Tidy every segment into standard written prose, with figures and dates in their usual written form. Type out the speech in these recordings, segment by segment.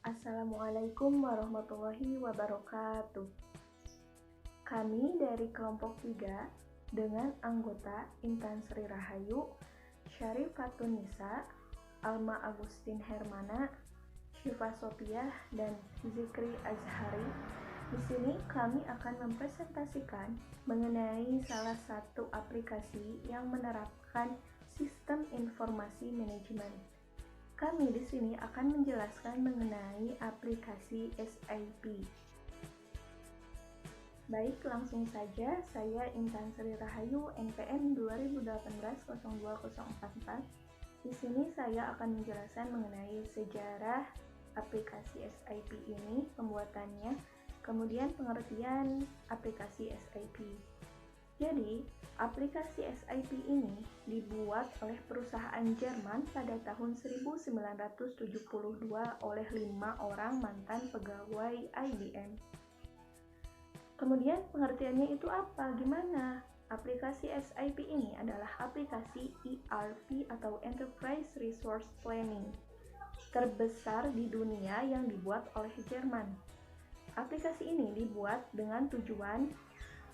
Assalamualaikum warahmatullahi wabarakatuh. Kami dari kelompok 3 dengan anggota Intan Sri Rahayu, Syarifatun Nisa, Alma Agustin Hermana, Syifa Sopiah, dan Zikri Azhari. Di sini kami akan mempresentasikan mengenai salah satu aplikasi yang menerapkan sistem informasi manajemen. Kami di sini akan menjelaskan mengenai aplikasi SIP. Baik, langsung saja. Saya Intan Sri Rahayu, NPM 2018-02044. Di sini saya akan menjelaskan mengenai sejarah aplikasi SIP ini, pembuatannya, kemudian pengertian aplikasi SIP. Jadi, aplikasi SIP ini dibuat oleh perusahaan Jerman pada tahun 1972 oleh 5 orang mantan pegawai IBM. Kemudian pengertiannya itu apa? Gimana? Aplikasi SIP ini adalah aplikasi ERP atau Enterprise Resource Planning terbesar di dunia yang dibuat oleh Jerman. Aplikasi ini dibuat dengan tujuan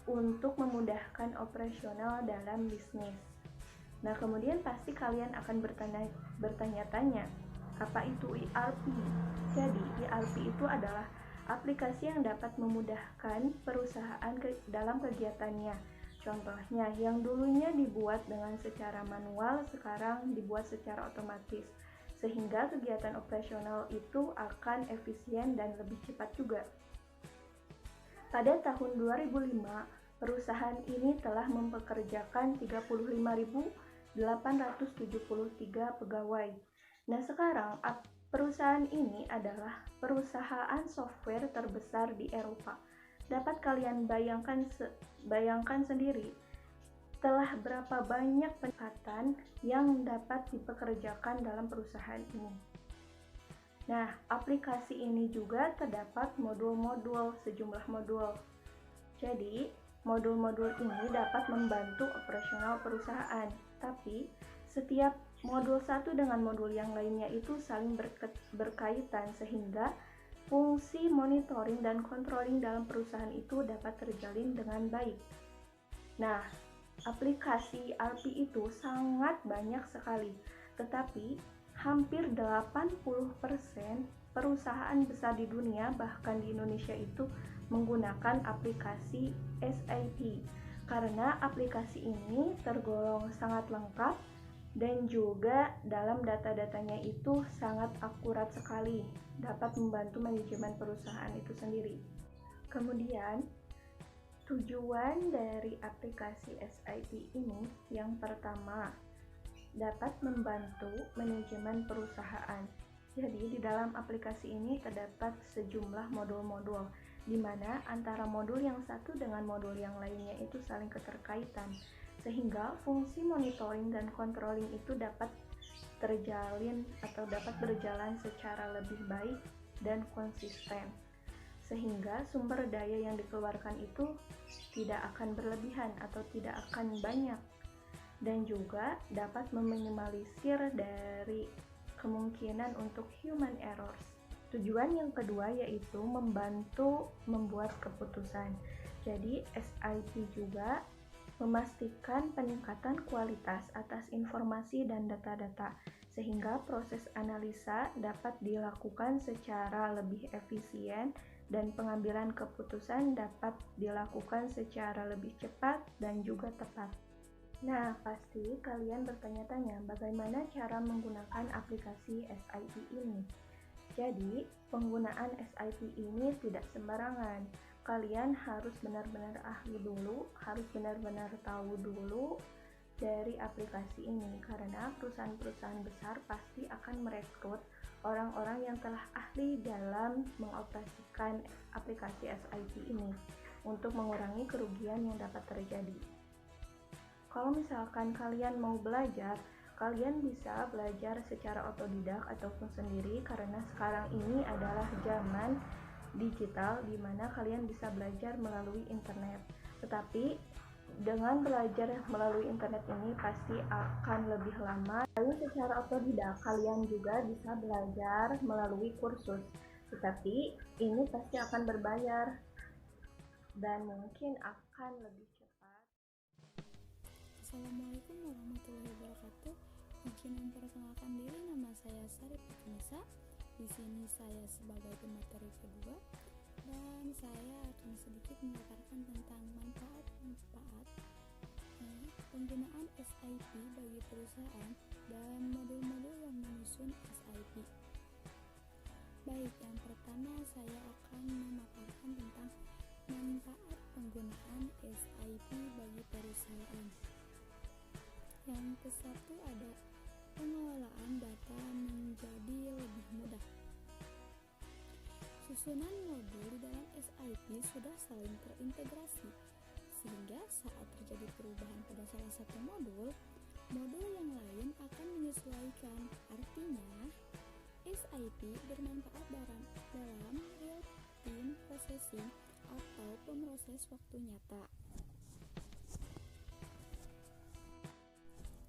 untuk memudahkan operasional dalam bisnis. Nah, kemudian pasti kalian akan bertanya-tanya, apa itu ERP? Jadi, ERP itu adalah aplikasi yang dapat memudahkan perusahaan dalam kegiatannya. Contohnya, yang dulunya dibuat dengan secara manual, sekarang dibuat secara otomatis, sehingga kegiatan operasional itu akan efisien dan lebih cepat juga. Pada tahun 2005, perusahaan ini telah mempekerjakan 35.873 pegawai. Nah, sekarang perusahaan ini adalah perusahaan software terbesar di Eropa. Dapat kalian bayangkan sendiri, telah berapa banyak peningkatan yang dapat dipekerjakan dalam perusahaan ini. Nah, aplikasi ini juga terdapat modul-modul, sejumlah modul. Jadi, modul-modul ini dapat membantu operasional perusahaan, tapi setiap modul satu dengan modul yang lainnya itu saling berkaitan sehingga fungsi monitoring dan controlling dalam perusahaan itu dapat terjalin dengan baik. Nah, aplikasi ERP itu sangat banyak sekali, tetapi hampir 80% perusahaan besar di dunia, bahkan di Indonesia itu menggunakan aplikasi SIP karena aplikasi ini tergolong sangat lengkap dan juga dalam data-datanya itu sangat akurat sekali, dapat membantu manajemen perusahaan itu sendiri. Kemudian, tujuan dari aplikasi SIP ini yang pertama, dapat membantu manajemen perusahaan. Jadi di dalam aplikasi ini terdapat sejumlah modul-modul di mana antara modul yang satu dengan modul yang lainnya itu saling keterkaitan sehingga fungsi monitoring dan controlling itu dapat terjalin atau dapat berjalan secara lebih baik dan konsisten sehingga sumber daya yang dikeluarkan itu tidak akan berlebihan atau tidak akan banyak dan juga dapat meminimalisir dari kemungkinan untuk human errors. Tujuan yang kedua yaitu membantu membuat keputusan. Jadi SIP juga memastikan peningkatan kualitas atas informasi dan data-data sehingga proses analisa dapat dilakukan secara lebih efisien dan pengambilan keputusan dapat dilakukan secara lebih cepat dan juga tepat. Nah, pasti kalian bertanya-tanya bagaimana cara menggunakan aplikasi SIP ini. Jadi, penggunaan SIP ini tidak sembarangan. Kalian harus benar-benar ahli dulu, harus benar-benar tahu dulu dari aplikasi ini karena perusahaan-perusahaan besar pasti akan merekrut orang-orang yang telah ahli dalam mengoperasikan aplikasi SIP ini untuk mengurangi kerugian yang dapat terjadi. Kalau misalkan kalian mau belajar, kalian bisa belajar secara otodidak ataupun sendiri karena sekarang ini adalah zaman digital di mana kalian bisa belajar melalui internet. Tetapi dengan belajar melalui internet ini pasti akan lebih lama. Lalu secara otodidak kalian juga bisa belajar melalui kursus. Tetapi ini pasti akan berbayar dan mungkin akan lebih cepat. Assalamualaikum warahmatullahi wabarakatuh. Izin memperkenalkan diri, nama saya Sari Nisa. Di sini saya sebagai pemateri kedua dan saya akan sedikit memaparkan tentang manfaat-manfaat penggunaan SIP bagi perusahaan dan modul-modul yang menyusun SIP. Baik, yang pertama saya akan memaparkan tentang manfaat penggunaan SIP bagi perusahaan. Yang ke satu ada pengelolaan data menjadi lebih mudah. Susunan modul di dalam SIP sudah saling terintegrasi, sehingga saat terjadi perubahan pada salah satu modul yang lain akan menyesuaikan. Artinya, SIP bermanfaat dalam real-time processing atau pemroses waktu nyata.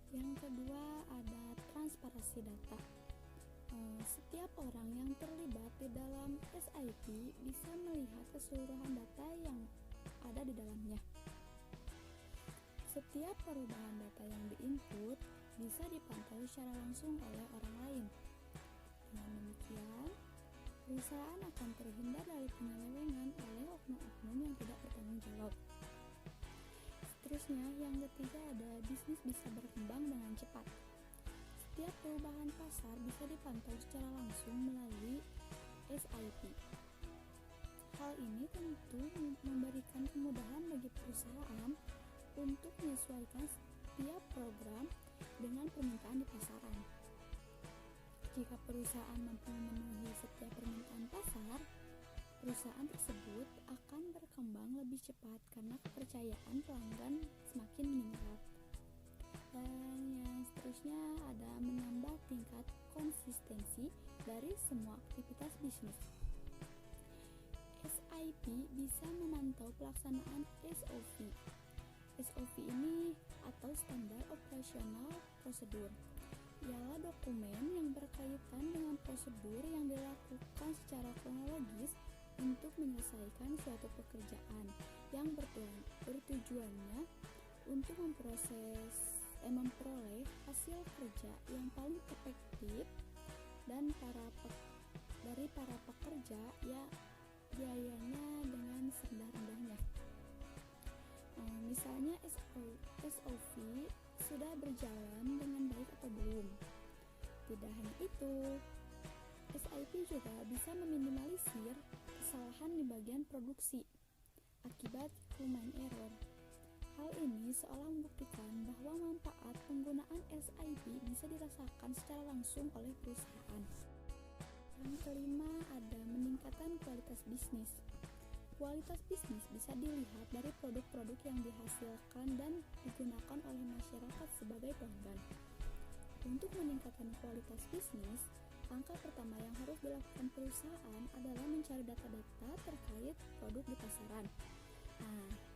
Yang kedua ada transparansi data. Setiap orang yang terlibat di dalam SIP bisa melihat keseluruhan data yang ada di dalamnya. Setiap perubahan data yang diinput bisa dipantau secara langsung oleh orang lain. Dengan demikian, perusahaan akan terhindar dari penyelewengan oleh oknum-oknum yang tidak bertanggung jawab. Seterusnya, yang ketiga ada bisnis bisa berkembang dengan cepat. Setiap perubahan pasar bisa dipantau secara langsung melalui SIP. Hal ini tentu memberikan kemudahan bagi perusahaan untuk menyesuaikan setiap program dengan permintaan di pasaran. Jika perusahaan mampu memenuhi setiap permintaan pasar, perusahaan tersebut akan berkembang lebih cepat karena kepercayaan pelanggan semakin meningkat. Dan yang seterusnya ada menambah tingkat konsistensi dari semua aktivitas bisnis. SIP bisa memantau pelaksanaan SOP. SOP ini atau Standar Operational Procedure ialah dokumen yang berkaitan dengan prosedur yang dilakukan secara kronologis untuk menyelesaikan suatu pekerjaan yang bertujuannya untuk memperoleh hasil kerja yang paling efektif dan dari para pekerja ya biayanya dengan serendah-rendahnya. Misalnya SOP sudah berjalan dengan baik atau belum. Tidak hanya itu, SIP juga bisa meminimalisir kesalahan di bagian produksi akibat human error. Hal ini seolah membuktikan bahwa manfaat penggunaan SIP bisa dirasakan secara langsung oleh perusahaan. Yang kelima ada meningkatkan kualitas bisnis. Kualitas bisnis bisa dilihat dari produk-produk yang dihasilkan dan digunakan oleh masyarakat sebagai pelanggan. Untuk meningkatkan kualitas bisnis, langkah pertama yang harus dilakukan perusahaan adalah mencari data-data terkait produk di pasaran.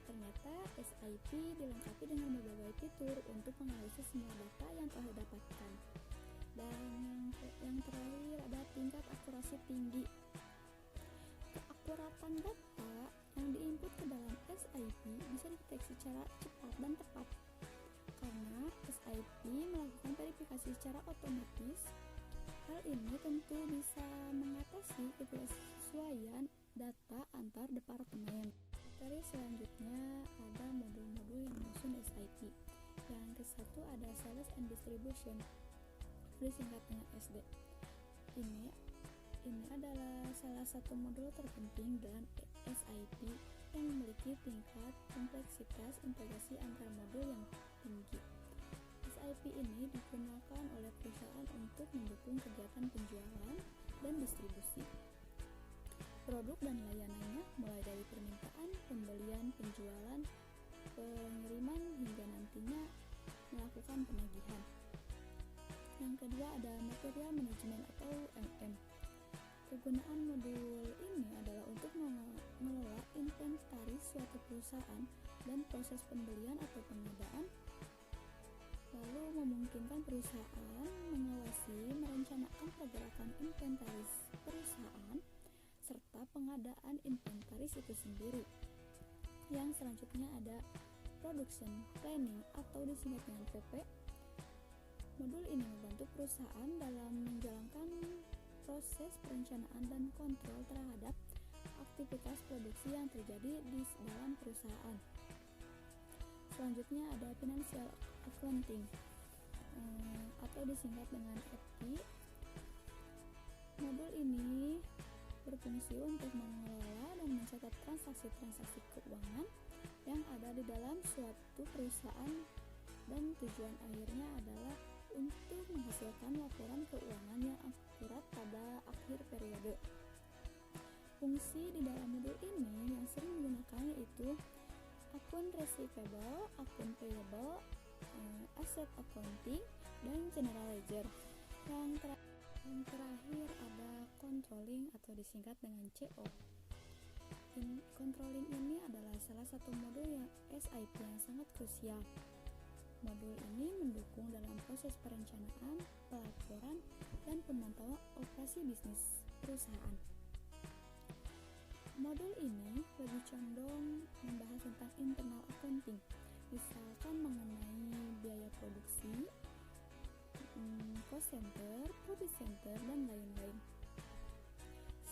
Ternyata SIP dilengkapi dengan berbagai fitur untuk menganalisis semua data yang telah didapatkan. Dan yang terakhir ada tingkat akurasi tinggi. Keakuratan data yang diinput ke dalam SIP bisa dideteksi secara cepat dan tepat. Karena SIP melakukan verifikasi secara otomatis, hal ini tentu bisa mengatasi ketidaksesuaian data antar departemen. Materi selanjutnya ada modul-modul yang menyusun SIP. Yang ke satu ada Sales and Distribution, disingkat dengan SD. Ini adalah salah satu modul terpenting dalam SIP yang memiliki tingkat kompleksitas integrasi antar modul yang tinggi. SIP ini digunakan oleh perusahaan untuk mendukung kegiatan penjualan dan distribusi produk dan layanannya, mulai dari permintaan, pembelian, penjualan, pengiriman, hingga nantinya melakukan penagihan. Yang kedua ada Material Management atau MM. Kegunaan modul ini adalah untuk mengelola inventaris suatu perusahaan dan proses pembelian atau pengadaan, lalu memungkinkan perusahaan mengawasi, merencanakan pergerakan inventaris perusahaan, pengadaan inventaris itu sendiri. Yang selanjutnya ada Production Planning atau disingkat dengan PP. Modul ini membantu perusahaan dalam menjalankan proses perencanaan dan kontrol terhadap aktivitas produksi yang terjadi di dalam perusahaan. Selanjutnya ada Financial Accounting atau disingkat dengan FI. Modul ini berfungsi untuk mengelola dan mencatat transaksi-transaksi keuangan yang ada di dalam suatu perusahaan, dan tujuan akhirnya adalah untuk menghasilkan laporan keuangan yang akurat pada akhir periode. Fungsi di dalam modul ini yang sering digunakan yaitu akun receivable, akun payable, asset accounting, dan general ledger. Yang terakhir ada controlling atau disingkat dengan CO. Controlling ini adalah salah satu modul yang SIP yang sangat krusial. Modul ini mendukung dalam proses perencanaan, pelaporan, dan pemantauan operasi bisnis perusahaan. Modul ini lebih condong membahas tentang internal accounting, misalkan mengenai biaya produksi, cost center, profit center, dan lain-lain.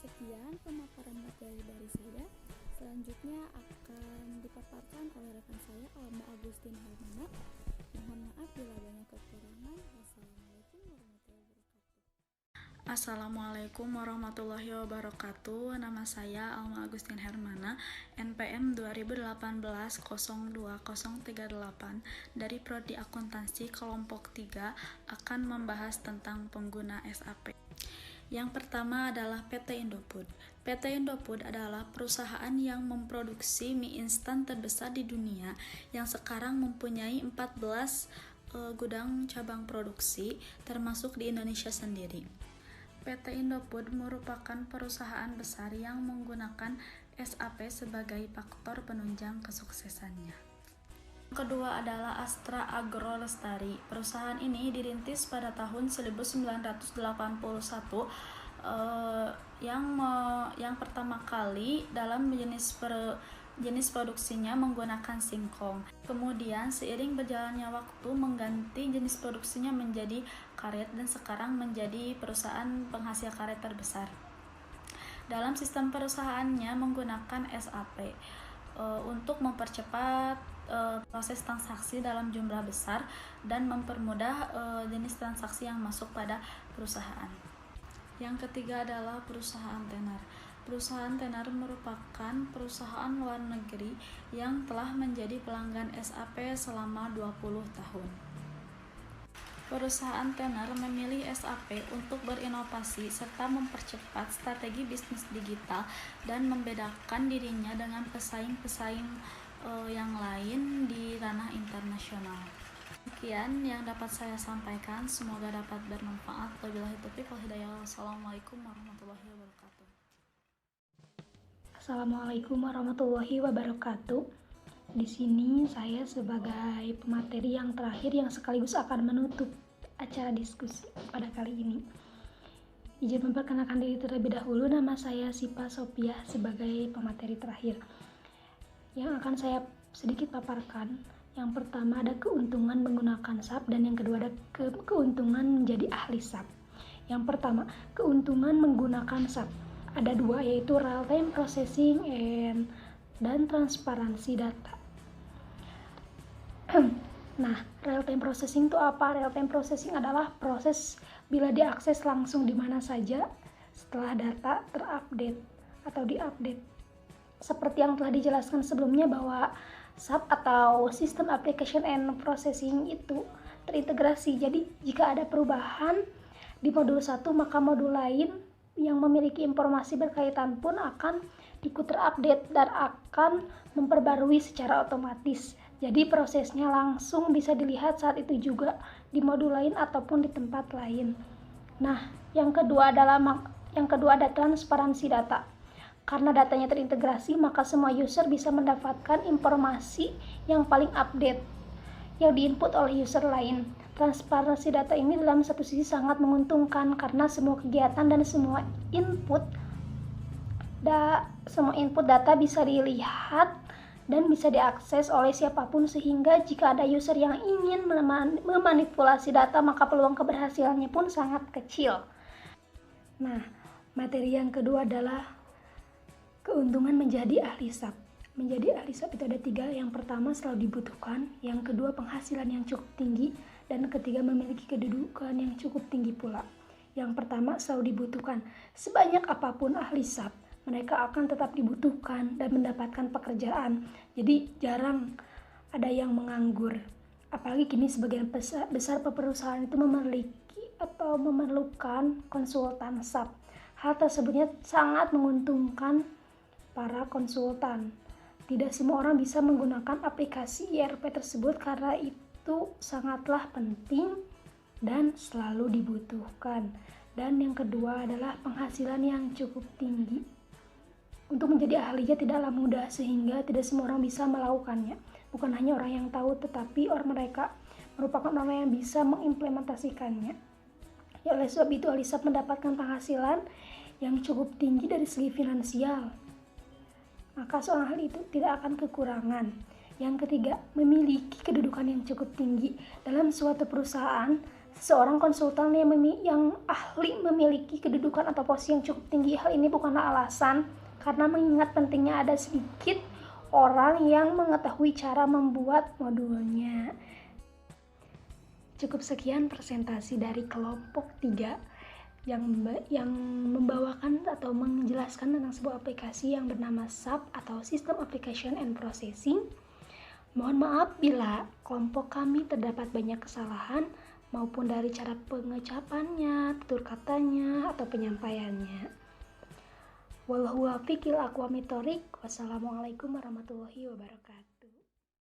Sekian pemaparan materi dari saya. Selanjutnya akan dipaparkan oleh rekan saya Alma Agustin Hermana. Mohon maaf bila banyak kekurangan. Assalamualaikum warahmatullahi wabarakatuh. Nama saya Alma Agustin Hermana, NPM 2018-02-038 dari Prodi Akuntansi Kelompok 3 akan membahas tentang pengguna SAP. Yang pertama adalah PT Indofood. PT Indofood adalah perusahaan yang memproduksi mie instan terbesar di dunia yang sekarang mempunyai 14 gudang cabang produksi termasuk di Indonesia sendiri. PT Indofood merupakan perusahaan besar yang menggunakan SAP sebagai faktor penunjang kesuksesannya. Yang kedua adalah Astra Agro Lestari. Perusahaan ini dirintis pada tahun 1981 yang pertama kali dalam jenis produksinya menggunakan singkong. Kemudian seiring berjalannya waktu mengganti jenis produksinya menjadi karet dan sekarang menjadi perusahaan penghasil karet terbesar. Dalam sistem perusahaannya menggunakan SAP untuk mempercepat proses transaksi dalam jumlah besar dan mempermudah jenis transaksi yang masuk pada perusahaan. Yang ketiga adalah perusahaan tenar. Perusahaan tenar merupakan perusahaan luar negeri yang telah menjadi pelanggan SAP selama 20 tahun. Perusahaan tenar memilih SAP untuk berinovasi serta mempercepat strategi bisnis digital dan membedakan dirinya dengan pesaing-pesaing yang lain di ranah internasional. Sekian yang dapat saya sampaikan, semoga dapat bermanfaat. Wabillahi taufiq wal hidayah. Wassalamualaikum warahmatullahi wabarakatuh. Assalamualaikum warahmatullahi wabarakatuh. Di sini saya sebagai pemateri yang terakhir yang sekaligus akan menutup acara diskusi pada kali ini. Izin memperkenalkan diri terlebih dahulu, nama saya Sipa Sopiah sebagai pemateri terakhir. Yang akan saya sedikit paparkan, yang pertama ada keuntungan menggunakan SAP dan yang kedua ada keuntungan menjadi ahli SAP. Yang pertama, keuntungan menggunakan SAP. Ada dua, yaitu real time processing dan transparansi data. Nah, real time processing itu apa? Real time processing adalah proses bila diakses langsung di mana saja setelah data terupdate atau diupdate. Seperti yang telah dijelaskan sebelumnya bahwa SAP atau System Application and Processing itu terintegrasi. Jadi jika ada perubahan di modul 1, maka modul lain yang memiliki informasi berkaitan pun akan ikut terupdate dan akan memperbarui secara otomatis. Jadi prosesnya langsung bisa dilihat saat itu juga di modul lain ataupun di tempat lain. Nah, yang kedua ada transparansi data. Karena datanya terintegrasi, maka semua user bisa mendapatkan informasi yang paling update yang diinput oleh user lain. Transparansi data ini dalam satu sisi sangat menguntungkan karena semua kegiatan dan semua input Semua input data bisa dilihat dan bisa diakses oleh siapapun, sehingga jika ada user yang ingin memanipulasi data, maka peluang keberhasilannya pun sangat kecil. Nah, materi yang kedua adalah keuntungan menjadi ahli SAP. Menjadi ahli SAP itu ada 3. Yang pertama, selalu dibutuhkan. Yang kedua, penghasilan yang cukup tinggi. Dan ketiga, memiliki kedudukan yang cukup tinggi pula. Yang pertama, selalu dibutuhkan. Sebanyak apapun ahli SAP, mereka akan tetap dibutuhkan dan mendapatkan pekerjaan. Jadi jarang ada yang menganggur. Apalagi kini sebagian besar perusahaan itu memiliki atau memerlukan konsultan SAP. Hal tersebutnya sangat menguntungkan para konsultan. Tidak semua orang bisa menggunakan aplikasi ERP tersebut karena itu sangatlah penting dan selalu dibutuhkan. Dan yang kedua adalah penghasilan yang cukup tinggi. Untuk menjadi ahlinya tidaklah mudah, sehingga tidak semua orang bisa melakukannya. Bukan hanya orang yang tahu, tetapi mereka merupakan orang yang bisa mengimplementasikannya. Ya, oleh sebab itu ahli SAP mendapatkan penghasilan yang cukup tinggi dari segi finansial. Maka seorang ahli itu tidak akan kekurangan. Yang ketiga, memiliki kedudukan yang cukup tinggi. Dalam suatu perusahaan, seorang konsultan yang ahli memiliki kedudukan atau posisi yang cukup tinggi. Hal ini bukanlah alasan, karena mengingat pentingnya ada sedikit orang yang mengetahui cara membuat modulnya. Cukup sekian presentasi dari kelompok 3 yang membawakan atau menjelaskan tentang sebuah aplikasi yang bernama SAP atau System Application and Processing. Mohon maaf bila kelompok kami terdapat banyak kesalahan maupun dari cara pengucapannya, tutur katanya, atau penyampaiannya. Wallahu a'lam bishawab. Wassalamualaikum warahmatullahi wabarakatuh.